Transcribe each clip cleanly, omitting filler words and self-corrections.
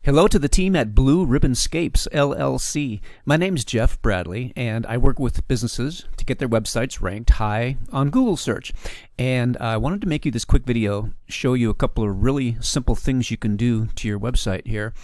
Hello to the team at Blue Ribbon Scapes, LLC. My name's Jeff Bradley, and I work with businesses to get their websites ranked high on Google search. And I wanted to make you this quick video, show you a couple of really simple things you can do to your website here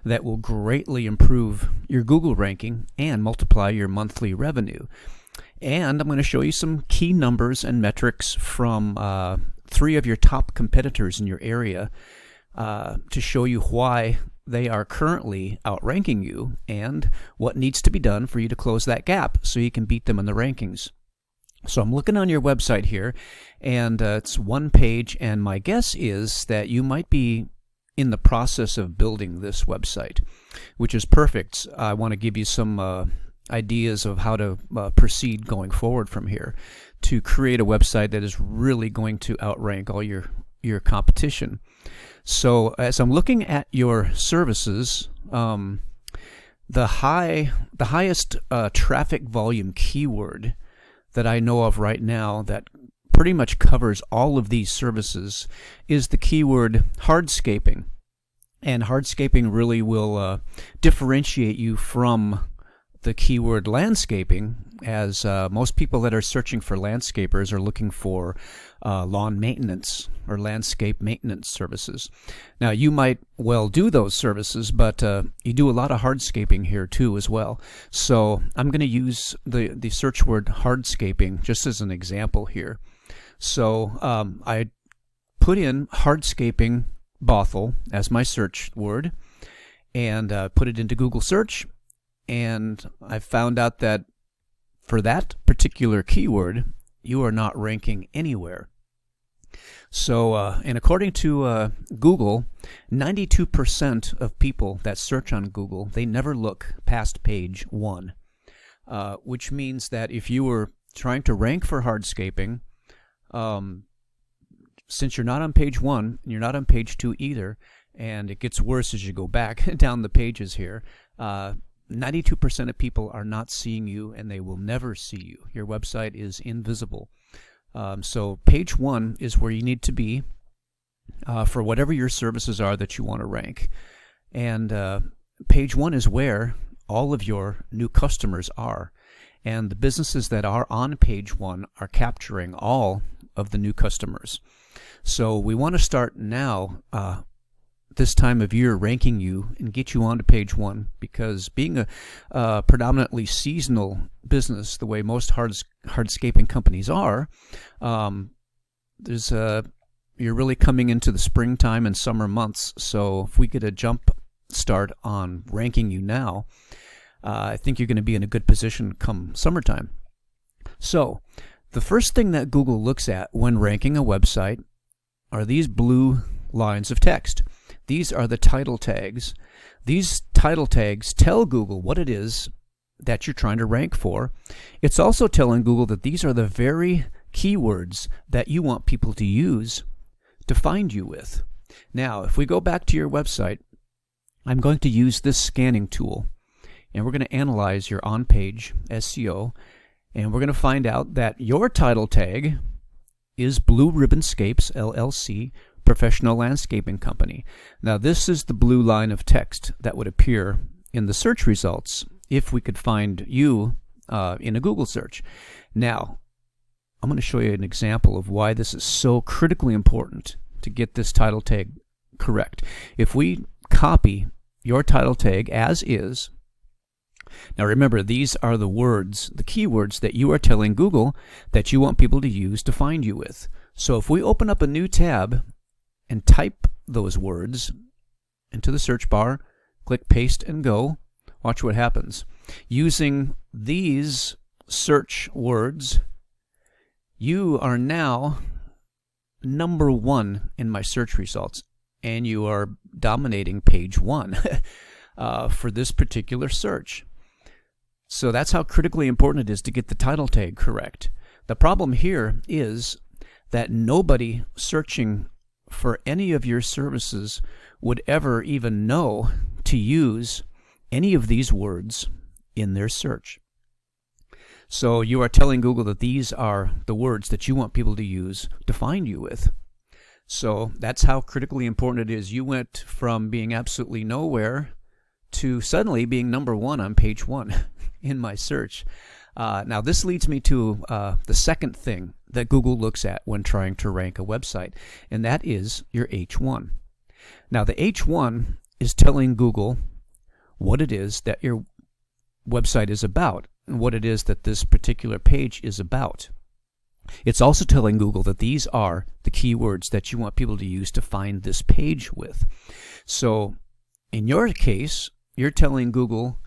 that will greatly improve your Google ranking and multiply your monthly revenue. And I'm going to show you some key numbers and metrics from 3 of your top competitors in your area to show you why they are currently outranking you and what needs to be done for you to close that gap so you can beat them in the rankings. So I'm looking on your website here, and it's one page, and my guess is that you might be in the process of building this website, which is perfect. I want to give you some ideas of how to proceed going forward from here to create a website that is really going to outrank all your competition. So as I'm looking at your services, the highest traffic volume keyword that I know of right now that pretty much covers all of these services is the keyword hardscaping. And hardscaping really will differentiate you from the keyword landscaping, as most people that are searching for landscapers are looking for lawn maintenance or landscape maintenance services. Now, you might well do those services, but you do a lot of hardscaping here too as well. So I'm going to use the search word hardscaping just as an example here. So I put in hardscaping Bothell as my search word and put it into Google search, and I found out that for that particular keyword, you are not ranking anywhere. So, and according to Google, 92% of people that search on Google, they never look past page 1, which means that if you were trying to rank for hardscaping, since you're not on page 1, you're not on page 2 either, and it gets worse as you go back down the pages here, 92% of people are not seeing you, and they will never see you. Your website is invisible. So page 1 is where you need to be for whatever your services are that you want to rank. And page 1 is where all of your new customers are. And the businesses that are on page 1 are capturing all of the new customers. So we want to start now this time of year ranking you and get you onto page 1, because being a predominantly seasonal business, the way most hardscaping companies are, you're really coming into the springtime and summer months. So if we get a jump start on ranking you now, I think you're going to be in a good position come summertime. So the first thing that Google looks at when ranking a website are these blue lines of text. These are the title tags. These title tags tell Google what it is that you're trying to rank for. It's also telling Google that these are the very keywords that you want people to use to find you with. Now, if we go back to your website, I'm going to use this scanning tool, and we're going to analyze your on-page SEO, and we're going to find out that your title tag is Blue Ribbon Scapes, LLC, Professional Landscaping Company. Now, this is the blue line of text that would appear in the search results if we could find you in a Google search. Now, I'm going to show you an example of why this is so critically important to get this title tag correct. If we copy your title tag as is, now remember, these are the words, the keywords that you are telling Google that you want people to use to find you with. So if we open up a new tab and type those words into the search bar, click paste and go, watch what happens. Using these search words, you are now number 1 in my search results, and you are dominating page 1 for this particular search. So that's how critically important it is to get the title tag correct. The problem here is that nobody searching for any of your services would ever even know to use any of these words in their search. So you are telling Google that these are the words that you want people to use to find you with. So that's how critically important it is. You went from being absolutely nowhere to suddenly being number one on page one in my search. Now this leads me to the second thing that Google looks at when trying to rank a website, and that is your H1. Now the H1 is telling Google what it is that your website is about and what it is that this particular page is about. It's also telling Google that these are the keywords that you want people to use to find this page with. So in your case, you're telling Google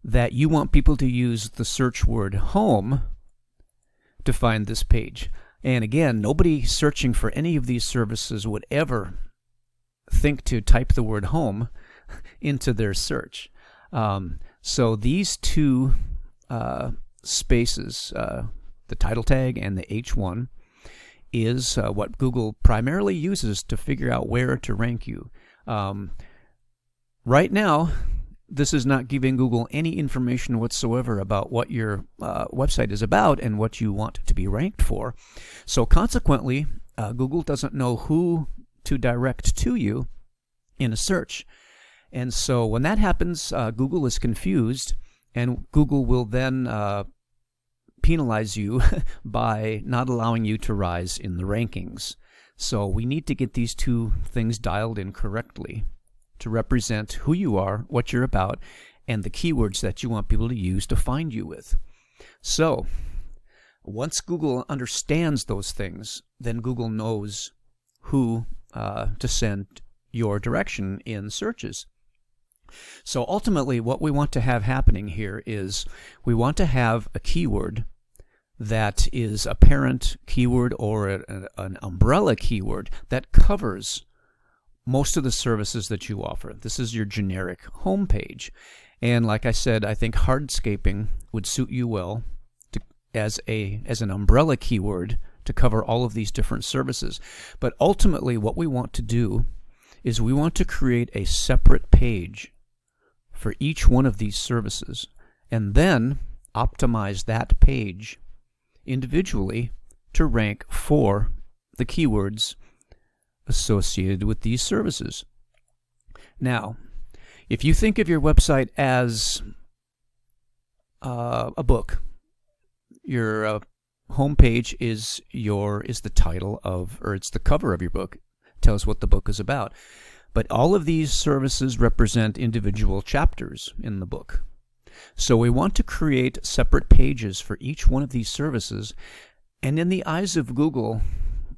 that you want people to use the search word home to find this page. And again, nobody searching for any of these services would ever think to type the word home into their search. So these two spaces, the title tag and the H1, is what Google primarily uses to figure out where to rank you. Right now, this is not giving Google any information whatsoever about what your website is about and what you want to be ranked for. So consequently, Google doesn't know who to direct to you in a search. And so when that happens, Google is confused, and Google will then penalize you by not allowing you to rise in the rankings. So we need to get these two things dialed in correctly to represent who you are, what you're about, and the keywords that you want people to use to find you with. So once Google understands those things, then Google knows who to send your direction in searches. So ultimately, what we want to have happening here is we want to have a keyword that is a parent keyword or an umbrella keyword that covers most of the services that you offer. This is your generic homepage. And like I said, I think hardscaping would suit you well as an umbrella keyword to cover all of these different services. But ultimately, what we want to do is we want to create a separate page for each one of these services and then optimize that page individually to rank for the keywords associated with these services. Now, if you think of your website as a book, your homepage is the title of, or it's the cover of your book. It tells what the book is about. But all of these services represent individual chapters in the book. So we want to create separate pages for each one of these services. And in the eyes of Google,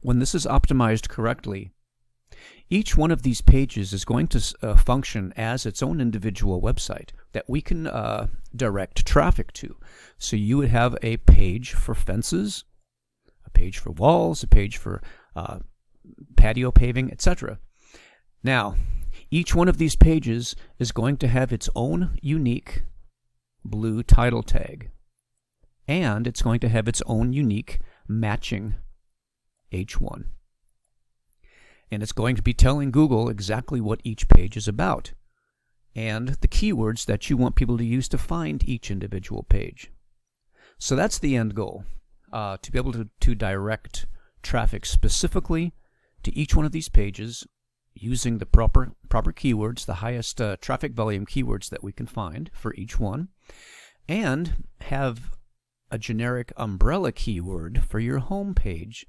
when this is optimized correctly, each one of these pages is going to function as its own individual website that we can direct traffic to. So you would have a page for fences, a page for walls, a page for patio paving, etc. Now, each one of these pages is going to have its own unique blue title tag, and it's going to have its own unique matching H1. And it's going to be telling Google exactly what each page is about and the keywords that you want people to use to find each individual page. So that's the end goal, to be able to direct traffic specifically to each one of these pages using the proper keywords, the highest traffic volume keywords that we can find for each one, and have a generic umbrella keyword for your home page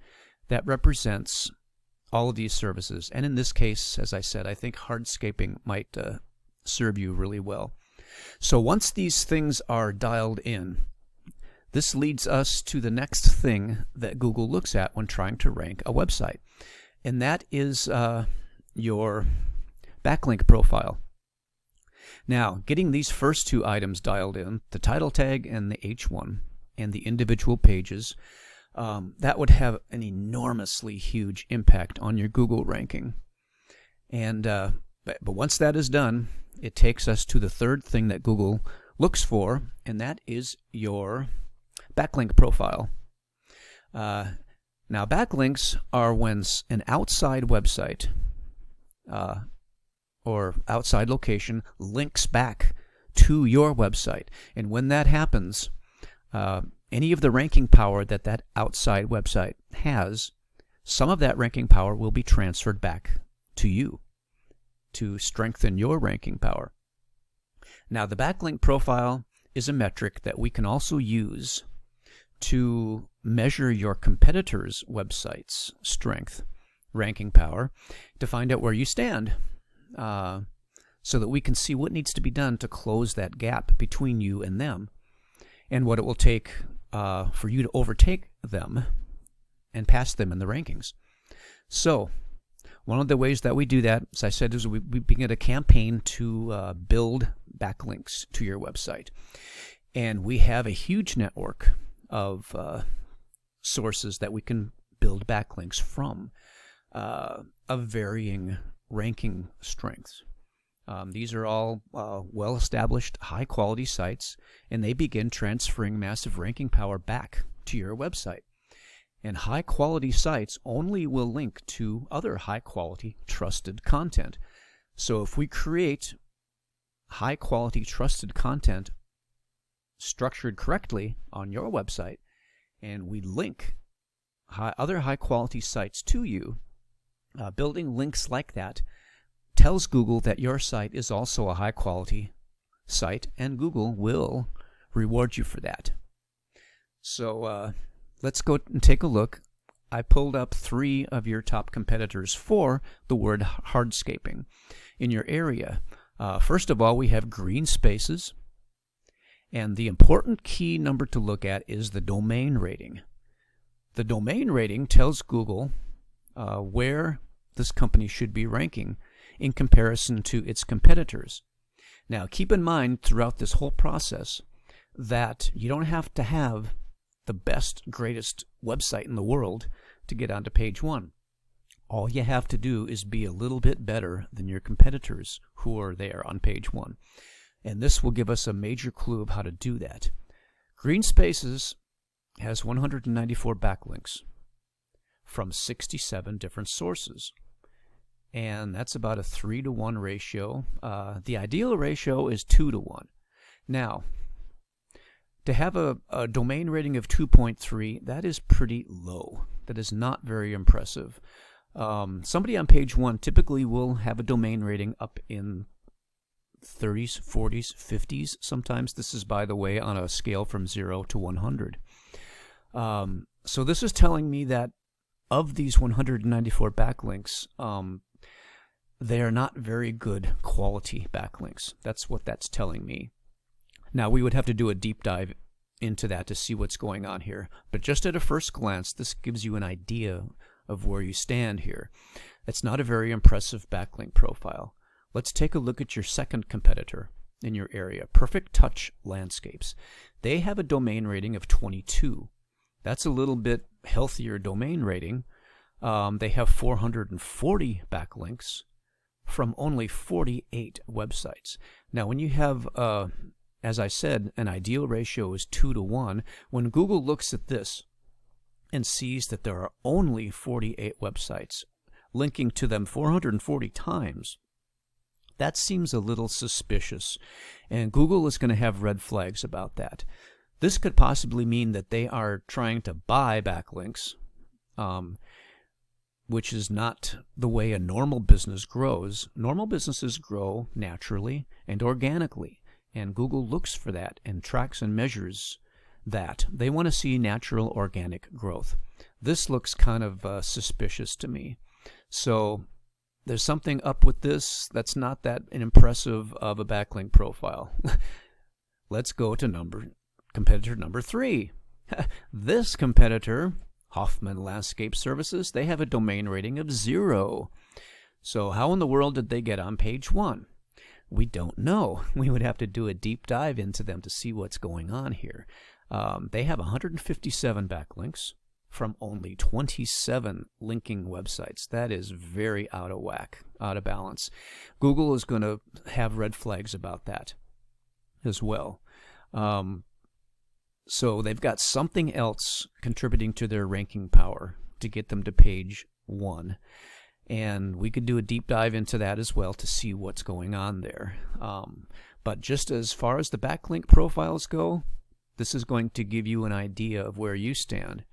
that represents all of these services. And in this case, as I said, I think hardscaping might serve you really well. So once these things are dialed in, this leads us to the next thing that Google looks at when trying to rank a website, and that is your backlink profile. Now, getting these first two items dialed in, the title tag and the H1, and the individual pages, that would have an enormously huge impact on your Google ranking. And but once that is done, it takes us to the third thing that Google looks for, and that is your backlink profile. Now, backlinks are when an outside website or outside location links back to your website. And when that happens, any of the ranking power that outside website has some of that ranking power will be transferred back to you to strengthen your ranking power. Now, the backlink profile is a metric that we can also use to measure your competitors' websites' strength, ranking power, to find out where you stand, so that we can see what needs to be done to close that gap between you and them, and what it will take for you to overtake them and pass them in the rankings. So, one of the ways that we do that, as I said, is we begin a campaign to build backlinks to your website. And we have a huge network of sources that we can build backlinks from, of varying ranking strengths. These are all well-established, high-quality sites, and they begin transferring massive ranking power back to your website. And high-quality sites only will link to other high-quality, trusted content. So if we create high-quality, trusted content structured correctly on your website, and we link other high-quality sites to you, building links like that tells Google that your site is also a high-quality site, and Google will reward you for that. So let's go and take a look. I pulled up 3 of your top competitors for the word hardscaping in your area. First of all, we have green spaces, and the important key number to look at is the domain rating. The domain rating tells Google where this company should be ranking in comparison to its competitors. Now, keep in mind throughout this whole process that you don't have to have the best, greatest website in the world to get onto page 1. All you have to do is be a little bit better than your competitors who are there on page 1. And this will give us a major clue of how to do that. Green Spaces has 194 backlinks from 67 different sources. And that's about a 3-to-1 ratio. The ideal ratio is 2-to-1. Now, to have a domain rating of 2.3, that is pretty low. That is not very impressive. Somebody on page 1 typically will have a domain rating up in 30s, 40s, 50s sometimes. This is, by the way, on a scale from 0 to 100. So this is telling me that of these 194 backlinks, they are not very good quality backlinks. That's what that's telling me. Now, we would have to do a deep dive into that to see what's going on here. But just at a first glance, this gives you an idea of where you stand here. It's not a very impressive backlink profile. Let's take a look at your second competitor in your area, Perfect Touch Landscapes. They have a domain rating of 22. That's a little bit healthier domain rating. They have 440 backlinks from only 48 websites. Now, when you have, as I said, an ideal ratio is 2-to-1, when Google looks at this and sees that there are only 48 websites linking to them 440 times, that seems a little suspicious, and Google is going to have red flags about that. This could possibly mean that they are trying to buy backlinks, which is not the way a normal business grows. Normal businesses grow naturally and organically, and Google looks for that and tracks and measures that. They want to see natural organic growth. This looks kind of suspicious to me. So there's something up with this that's not that impressive of a backlink profile. Let's go to competitor number 3. This competitor, Hoffman Landscape Services, they have a domain rating of 0. So how in the world did they get on page 1? We don't know. We would have to do a deep dive into them to see what's going on here. They have 157 backlinks from only 27 linking websites. That is very out of whack, out of balance. Google is going to have red flags about that as well. So they've got something else contributing to their ranking power to get them to page 1. And we could do a deep dive into that as well to see what's going on there. But just as far as the backlink profiles go, this is going to give you an idea of where you stand.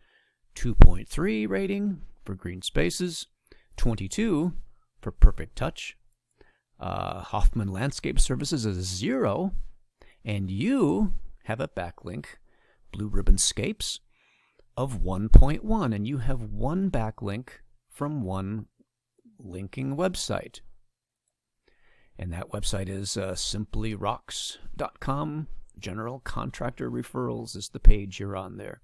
2.3 rating, for green spaces, 22 for perfect touch. Hoffman Landscape Services is 0, and you have a backlink, Blue Ribbon Scapes, of 1.1, and you have one backlink from one linking website. And that website is simplyrocks.com. General Contractor Referrals is the page you're on there.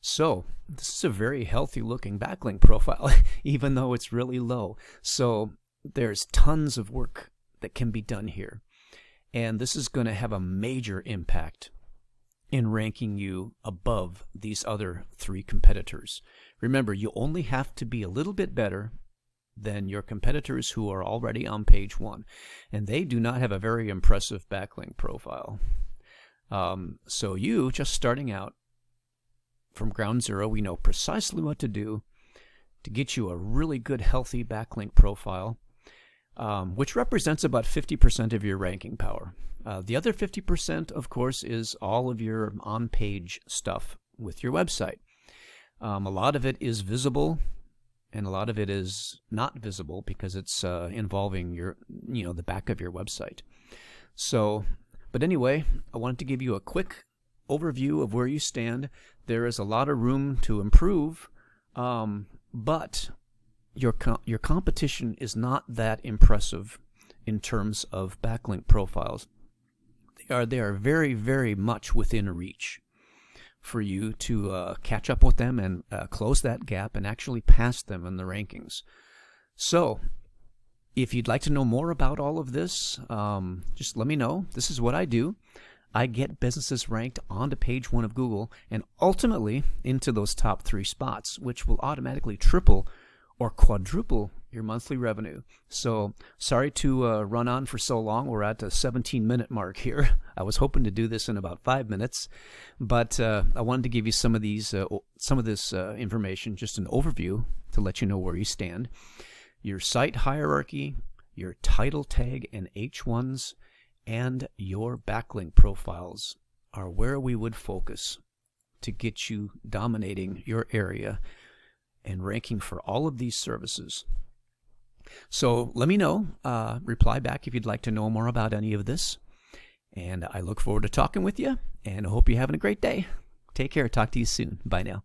So this is a very healthy looking backlink profile, even though it's really low. So there's tons of work that can be done here. And this is going to have a major impact in ranking you above these other 3 competitors. Remember, you only have to be a little bit better than your competitors who are already on page 1. And they do not have a very impressive backlink profile. So you, just starting out from ground zero, we know precisely what to do to get you a really good, healthy backlink profile, which represents about 50% of your ranking power. The other 50%, of course, is all of your on-page stuff with your website. A lot of it is visible, and a lot of it is not visible because it's involving your, the back of your website. So, but anyway, I wanted to give you a quick overview of where you stand. There is a lot of room to improve, but your competition is not that impressive in terms of backlink profiles. They are very, very much within reach for you to catch up with them and close that gap and actually pass them in the rankings. So if you'd like to know more about all of this, just let me know. This is what I do. I get businesses ranked onto page 1 of Google and ultimately into those top 3 spots, which will automatically triple or quadruple your monthly revenue. So sorry to run on for so long. We're at the 17-minute mark here. I was hoping to do this in about 5 minutes, but I wanted to give you some of this information, just an overview to let you know where you stand. Your site hierarchy, your title tag and H1s, and your backlink profiles are where we would focus to get you dominating your area and ranking for all of these services. So let me know. Reply back if you'd like to know more about any of this. And I look forward to talking with you, and I hope you're having a great day. Take care. Talk to you soon. Bye now.